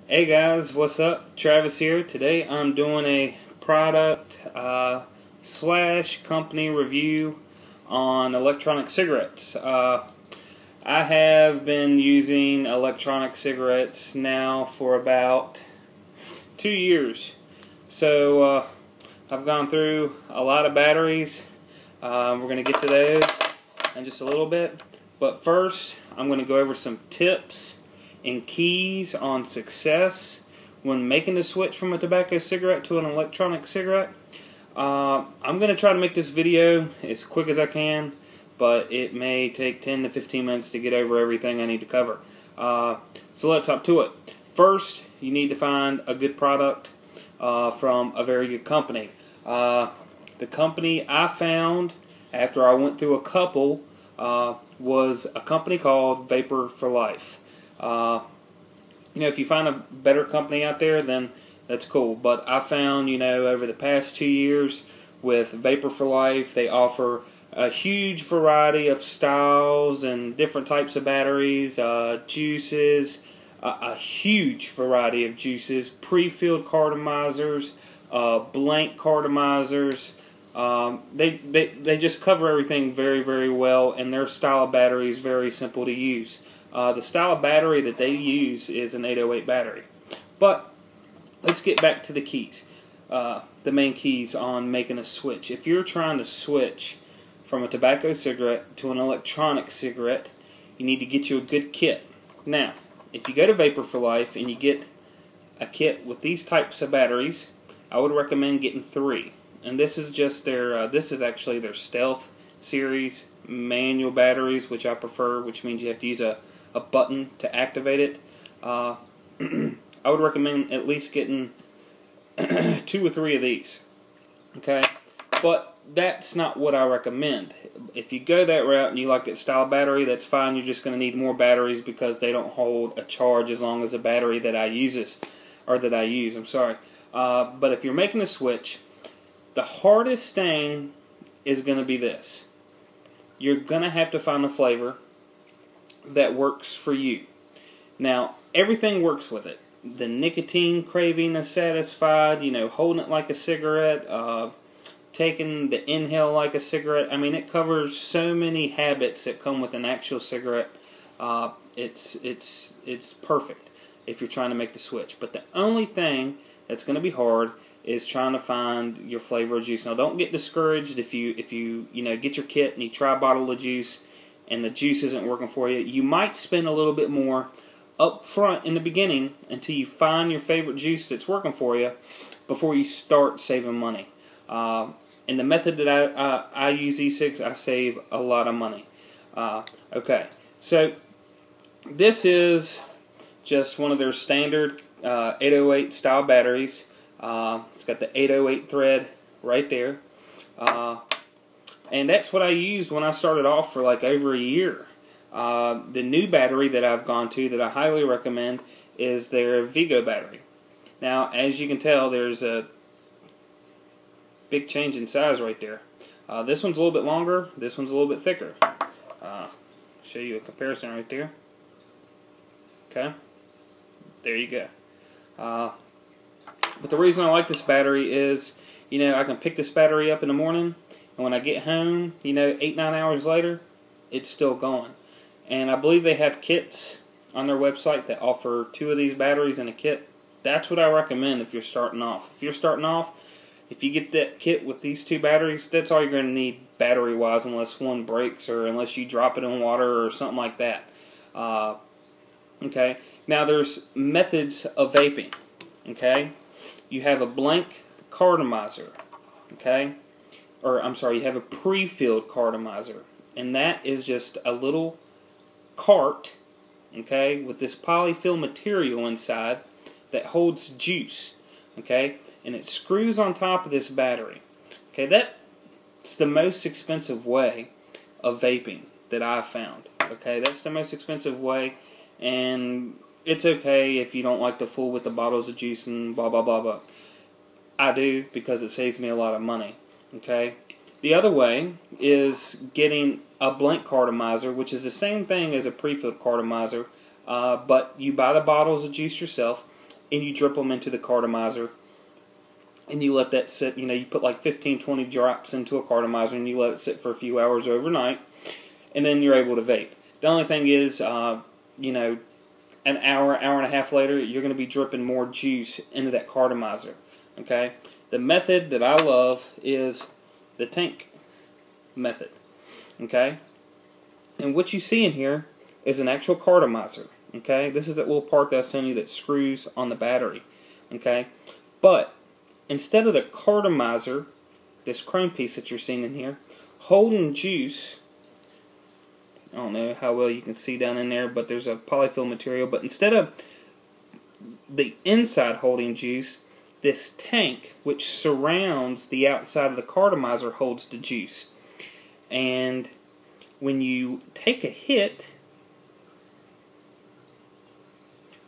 Hey guys, what's up? Travis here. Today I'm doing a product slash company review on electronic cigarettes. I have been using electronic cigarettes now for about 2 years. So I've gone through a lot of batteries. We're going to get to those in just a little bit. But first, I'm going to go over some tips and keys on success when making the switch from a tobacco cigarette to an electronic cigarette. I'm going to try to make this video as quick as I can, but it may take 10 to 15 minutes to get over everything I need to cover. So let's hop to it. First, you need to find a good product from a very good company. The company I found after I went through a couple was a company called Vapor for Life. If you find a better company out there, then that's cool. But I found, over the past 2 years with Vapor for Life, they offer a huge variety of styles and different types of batteries, juices, a huge variety of juices, pre-filled cartomizers, blank cartomizers. They just cover everything very, very well, and their style of battery is very simple to use. The style of battery that they use is an 808 battery. But let's get back to the keys, the main keys on making a switch. If you're trying to switch from a tobacco cigarette to an electronic cigarette, you need to get you a good kit. Now, if you go to Vapor for Life and you get a kit with these types of batteries, I would recommend getting 3. And this is just their, this is actually their Stealth series manual batteries, which I prefer, which means you have to use a button to activate it. I would recommend at least getting 2 or 3 of these. Okay, but that's not what I recommend. If you go that route and you like that style battery, that's fine. You're just going to need more batteries because they don't hold a charge as long as the battery that I use. I'm sorry. But if you're making a switch, the hardest thing is going to be this. You're going to have to find a flavor that works for you. Now, everything works with it. The nicotine craving is satisfied, holding it like a cigarette, taking the inhale like a cigarette. I mean, it covers so many habits that come with an actual cigarette. It's perfect if you're trying to make the switch. But the only thing that's going to be hard is trying to find your flavor of juice. Now, don't get discouraged if you get your kit and you try a bottle of juice and the juice isn't working for you. You might spend a little bit more up front in the beginning until you find your favorite juice that's working for you before you start saving money. In the method that I use E-cigs, I save a lot of money. Okay, so this is just one of their standard 808 style batteries. It's got the 808 thread right there. And that's what I used when I started off for like over a year. The new battery that I've gone to that I highly recommend is their Vigo battery. Now, as you can tell, there's a big change in size right there. This one's a little bit longer. This one's a little bit thicker. Show you a comparison right there. Okay, there you go. But the reason I like this battery is, I can pick this battery up in the morning, and when I get home, 8-9 hours later, it's still going. And I believe they have kits on their website that offer 2 of these batteries in a kit. That's what I recommend if you're starting off. If you get that kit with these 2 batteries, that's all you're going to need battery-wise, unless one breaks or unless you drop it in water or something like that. Okay. Now, there's methods of vaping. Okay. You have a blank cartomizer. Okay. Or, I'm sorry, you have a pre-filled cartomizer. And that is just a little cart, okay, with this polyfill material inside that holds juice, okay, and it screws on top of this battery. Okay, that's the most expensive way of vaping that I've found. Okay, that's the most expensive way, and it's okay if you don't like to fool with the bottles of juice and blah, blah, blah, blah. I do, because it saves me a lot of money. Okay. The other way is getting a blank cartomizer, which is the same thing as a pre-filled cartomizer, but you buy the bottles of juice yourself, and you drip them into the cartomizer, and you let that sit. You put like 15-20 drops into a cartomizer, and you let it sit for a few hours overnight, and then you're able to vape. The only thing is, an hour and a half later, you're going to be dripping more juice into that cartomizer. Okay? The method that I love is the tank method. Okay? And what you see in here is an actual cartomizer. Okay? This is that little part that I was telling you that screws on the battery. Okay? But instead of the cartomizer, this chrome piece that you're seeing in here, holding juice, I don't know how well you can see down in there, but there's a polyfill material. But instead of the inside holding juice, this tank, which surrounds the outside of the cartomizer, holds the juice. And when you take a hit,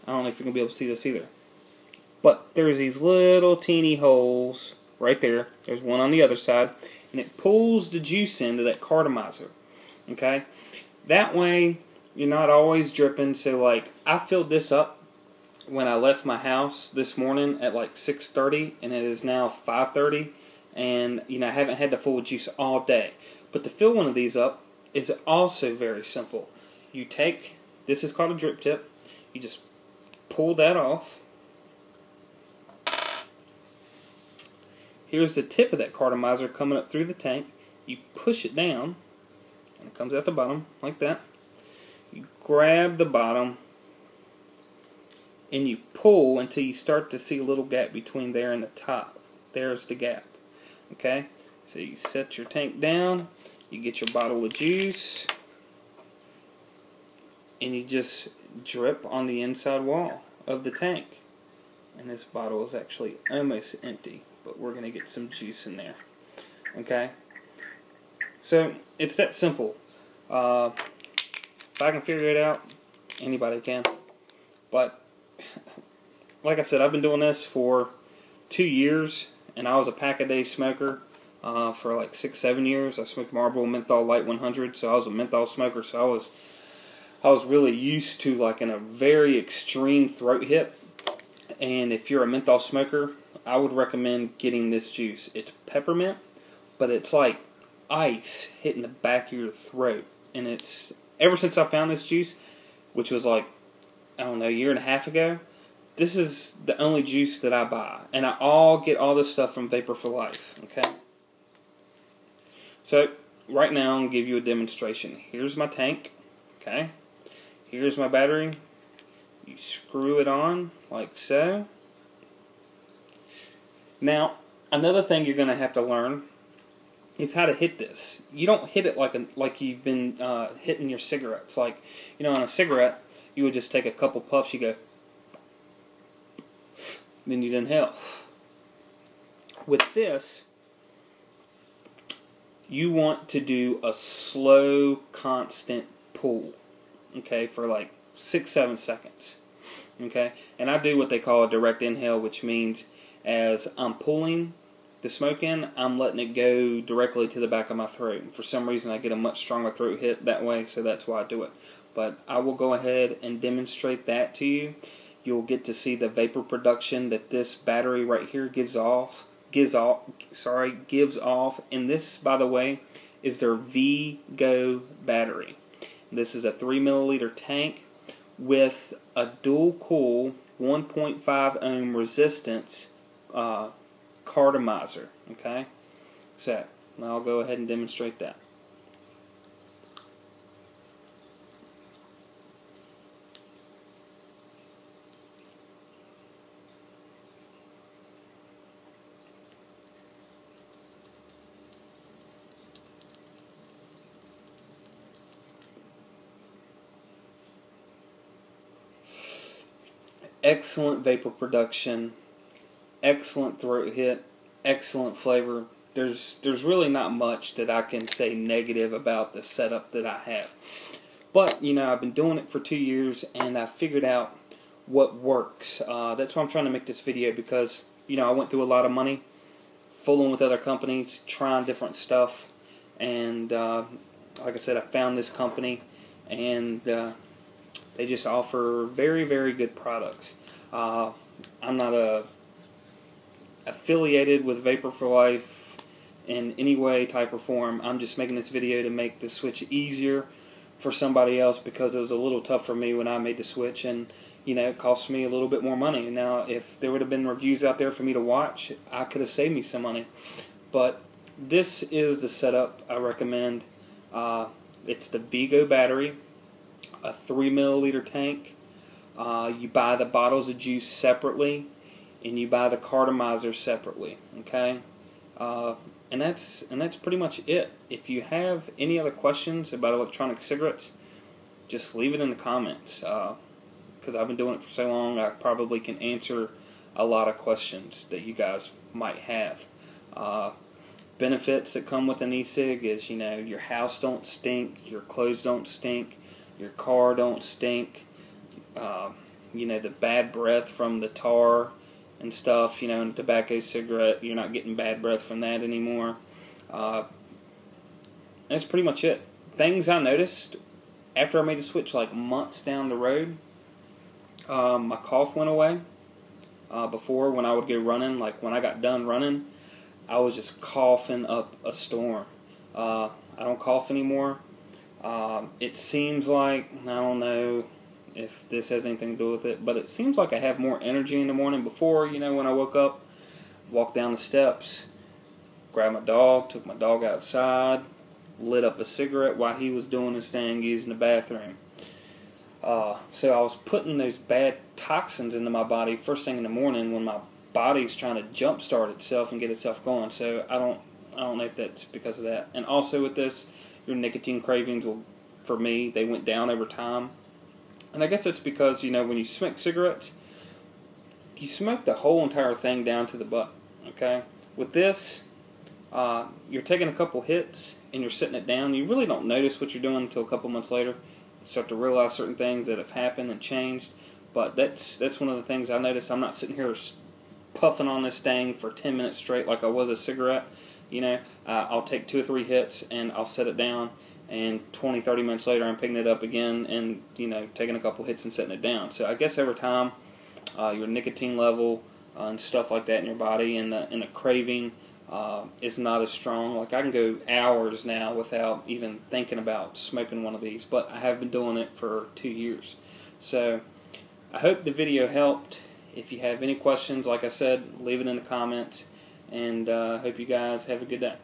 I don't know if you're going to be able to see this either, but there's these little teeny holes right there. There's one on the other side, and it pulls the juice into that cartomizer. Okay? That way, you're not always dripping. So, like, I filled this up when I left my house this morning at like 6:30, and it is now 5:30, and I haven't had the full juice all day. But to fill one of these up is also very simple. You take, this is called a drip tip, you just pull that off. Here's the tip of that cartomizer coming up through the tank. You push it down, and it comes out the bottom like that. You grab the bottom, and you pull until you start to see a little gap between there and the top. There's the gap. Okay? So you set your tank down, you get your bottle of juice, and you just drip on the inside wall of the tank. And this bottle is actually almost empty, but we're going to get some juice in there. Okay? So, it's that simple. If I can figure it out, anybody can. But, like I said, I've been doing this for 2 years, and I was a pack-a-day smoker for like 6-7 years. I smoked Marlboro Menthol Light 100, so I was a menthol smoker, so I was really used to like in a very extreme throat hit. And if you're a menthol smoker, I would recommend getting this juice. It's peppermint, but it's like ice hitting the back of your throat. And it's, ever since I found this juice, which was like, I don't know, a year and a half ago, this is the only juice that I buy. And I get all this stuff from Vapor for Life. Okay? So, right now, I'm going to give you a demonstration. Here's my tank. Okay? Here's my battery. You screw it on like so. Now, another thing you're going to have to learn is how to hit this. You don't hit it like you've been hitting your cigarettes. Like, on a cigarette, you would just take a couple puffs, you go, then you'd inhale. With this, you want to do a slow, constant pull. Okay, for like 6-7 seconds. Okay, and I do what they call a direct inhale, which means as I'm pulling the smoke in, I'm letting it go directly to the back of my throat. And for some reason, I get a much stronger throat hit that way, so that's why I do it. But I will go ahead and demonstrate that to you. You'll get to see the vapor production that this battery right here gives off. And this, by the way, is their V-Go battery. This is a 3 milliliter tank with a dual cool 1.5 ohm resistance cartomizer. Okay, so I'll go ahead and demonstrate that. Excellent vapor production, excellent throat hit, excellent flavor. There's really not much that I can say negative about the setup that I have. But, I've been doing it for 2 years, and I figured out what works. That's why I'm trying to make this video, because, I went through a lot of money, fooling with other companies, trying different stuff, and like I said, I found this company, and they just offer very, very good products. I'm not affiliated with Vapor for Life in any way, type, or form. I'm just making this video to make the switch easier for somebody else, because it was a little tough for me when I made the switch, and it cost me a little bit more money. Now, if there would have been reviews out there for me to watch, I could have saved me some money. But this is the setup I recommend. It's the Vigo battery, a 3 milliliter tank. You buy the bottles of juice separately, and you buy the cartomizer separately. Okay, and that's pretty much it. If you have any other questions about electronic cigarettes, just leave it in the comments. Because I've been doing it for so long, I probably can answer a lot of questions that you guys might have. Benefits that come with an e-cig is, your house don't stink, your clothes don't stink, your car don't stink. The bad breath from the tar and stuff, in a tobacco cigarette, you're not getting bad breath from that anymore. That's pretty much it. Things I noticed after I made the switch, like months down the road, my cough went away. Before, when I would go running, like when I got done running, I was just coughing up a storm. I don't cough anymore. It seems like, I don't know if this has anything to do with it, but it seems like I have more energy in the morning. Before, when I woke up, walked down the steps, grabbed my dog, took my dog outside, lit up a cigarette while he was doing his thing using the bathroom. So I was putting those bad toxins into my body first thing in the morning when my body's trying to jumpstart itself and get itself going. So I don't know if that's because of that. And also with this, your nicotine cravings for me, they went down over time. And I guess that's because, when you smoke cigarettes, you smoke the whole entire thing down to the butt. Okay? With this, you're taking a couple hits and you're sitting it down. You really don't notice what you're doing until a couple months later. You start to realize certain things that have happened and changed. But that's one of the things I noticed. I'm not sitting here puffing on this thing for 10 minutes straight like I was a cigarette. I'll take 2 or 3 hits and I'll set it down, and 20-30 minutes later I'm picking it up again and taking a couple hits and setting it down. So I guess over time your nicotine level and stuff like that in your body, and the craving is not as strong. Like I can go hours now without even thinking about smoking one of these, but I have been doing it for 2 years. So I hope the video helped. If you have any questions, like I said, leave it in the comments, and I hope you guys have a good day.